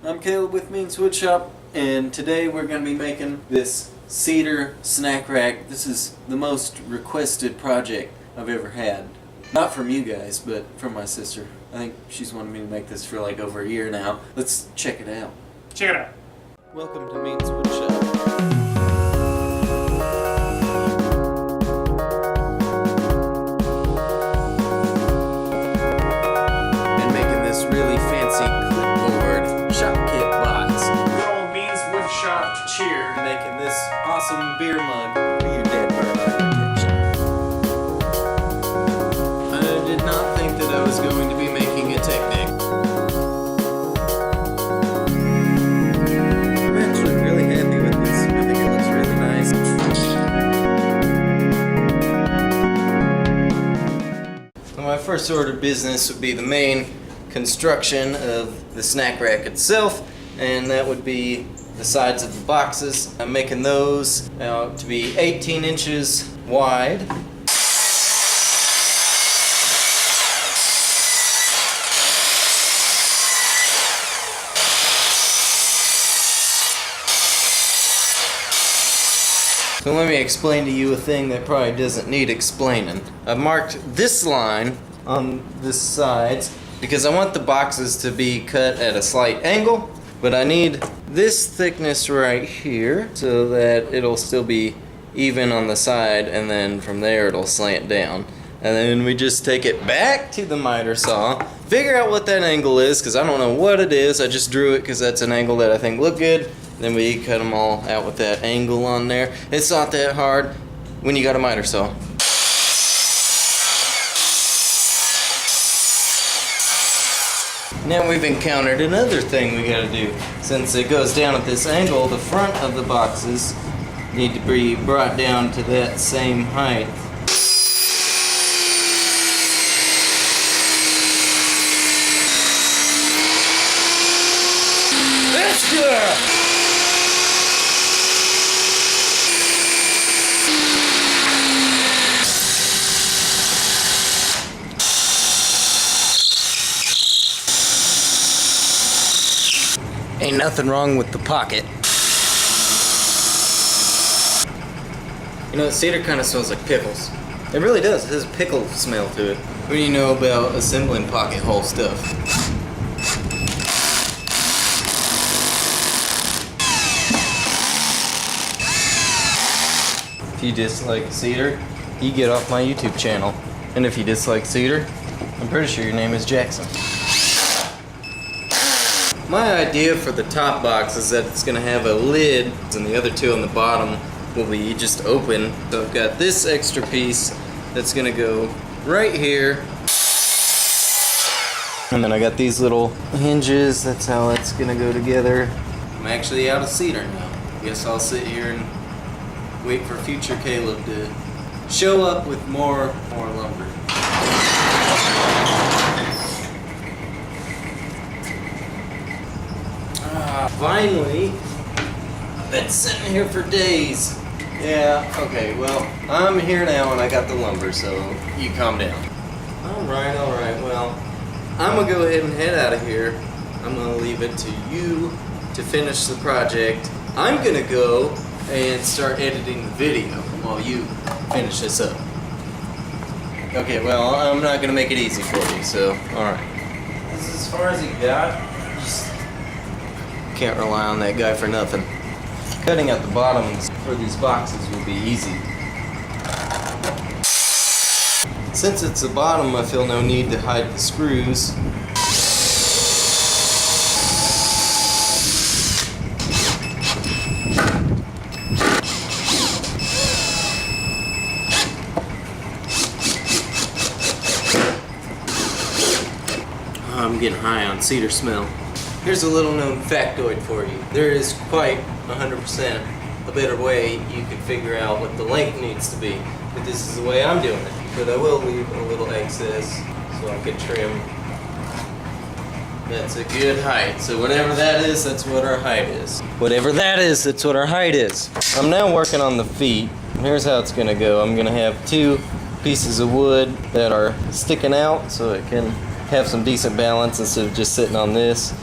I'm Caleb with Woodshop, and today we're going to be making this cedar snack rack. This is the most requested project I've ever had. Not from you guys, but from my sister. I think she's wanted me to make this for like over a year now. Let's check it out. Check it out. Welcome to Woodshop. Really fancy clipboard shop kit box. Roll Beans Woodshop cheer. Making this awesome beer mug for you dead bird architecture. I did not think that I was going to be making a Technic. I'm actually really happy with this. I think it looks really nice. So my first order of business would be the main construction of the snack rack itself, and that would be the sides of the boxes. I'm making those out to be 18 inches wide. So let me explain to you a thing that probably doesn't need explaining. I've marked this line on the sides because I want the boxes to be cut at a slight angle, but I need this thickness right here so that it'll still be even on the side, and then from there it'll slant down. And then we just take it back to the miter saw, figure out what that angle is, because I don't know what it is. I just drew it because that's an angle that I think looked good. Then we cut them all out with that angle on there. It's not that hard when you got a miter saw. Now we've encountered another thing we gotta do. Since it goes down at this angle, the front of the boxes need to be brought down to that same height. Let's do it! Ain't nothing wrong with the pocket. You know, cedar kind of smells like pickles. It really does. It has a pickle smell to it. What do you know about assembling pocket hole stuff? If you dislike cedar, you get off my YouTube channel. And if you dislike cedar, I'm pretty sure your name is Jackson. My idea for the top box is that it's going to have a lid, and the other two on the bottom will be just open. So I've got this extra piece that's going to go right here. And then I got these little hinges, that's how that's going to go together. I'm actually out of cedar now. Guess I'll sit here and wait for future Caleb to show up with more lumber. Finally, I've been sitting here for days. Yeah, okay, well, I'm here now and I got the lumber, so you calm down. Alright, well, I'm gonna go ahead and head out of here. I'm gonna leave it to you to finish the project. I'm gonna go and start editing the video while you finish this up. Okay, well, I'm not gonna make it easy for you, so, alright. This is as far as you got. Can't rely on that guy for nothing. Cutting out the bottoms for these boxes will be easy. Since it's the bottom, I feel no need to hide the screws. I'm getting high on cedar smell. Here's a little known factoid for you. There is quite 100% a better way you can figure out what the length needs to be. But this is the way I'm doing it. But I will leave a little excess so I can trim. That's a good height. So whatever that is, that's what our height is. Whatever that is, that's what our height is. I'm now working on the feet. Here's how it's gonna go. I'm gonna have two pieces of wood that are sticking out so it can have some decent balance instead of just sitting on this.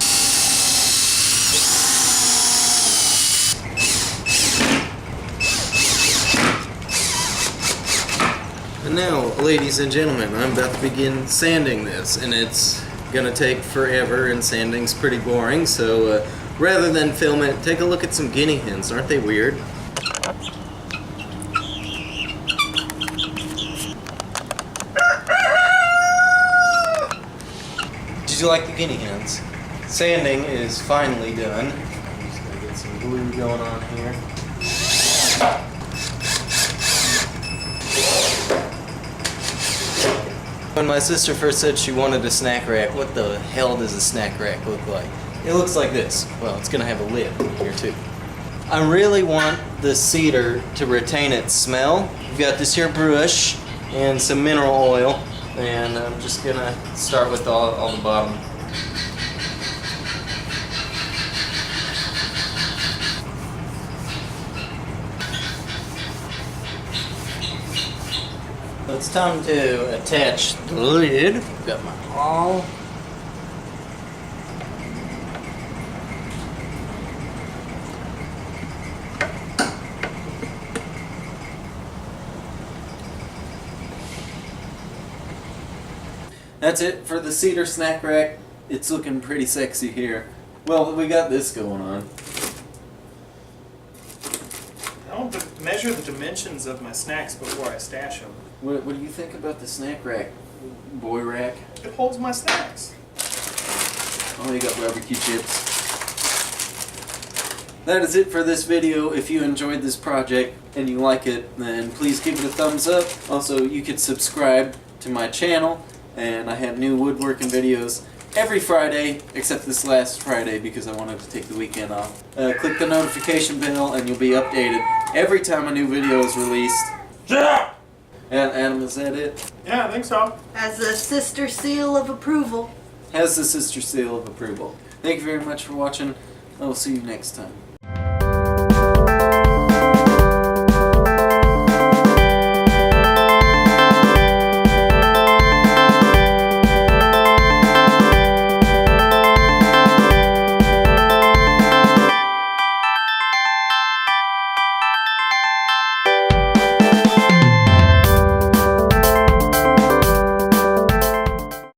ladies and gentlemen, I'm about to begin sanding this, and it's gonna take forever, and sanding's pretty boring, so rather than film it, take a look at some guinea hens. Aren't they weird? Did you like the guinea hens? Sanding is finally done. I'm just gonna get some glue going on here. When my sister first said she wanted a snack rack, what the hell does a snack rack look like? It looks like this. Well, it's gonna have a lid here too. I really want the cedar to retain its smell. We've got this here brush and some mineral oil, and I'm just gonna start with all the bottom. So it's time to attach the lid. Got my awl. That's it for the cedar snack rack. It's looking pretty sexy here. Well, we got this going on. I want to measure the dimensions of my snacks before I stash them. What do you think about the snack rack, boy rack? It holds my snacks. Oh, you got barbecue chips. That is it for this video. If you enjoyed this project and you like it, then please give it a thumbs up. Also, you could subscribe to my channel, and I have new woodworking videos every Friday, except this last Friday because I wanted to take the weekend off. Click the notification bell and you'll be updated every time a new video is released. Yeah! And Adam, is that it? Yeah, I think so. As a sister seal of approval. Has the sister seal of approval. Thank you very much for watching. I will see you next time.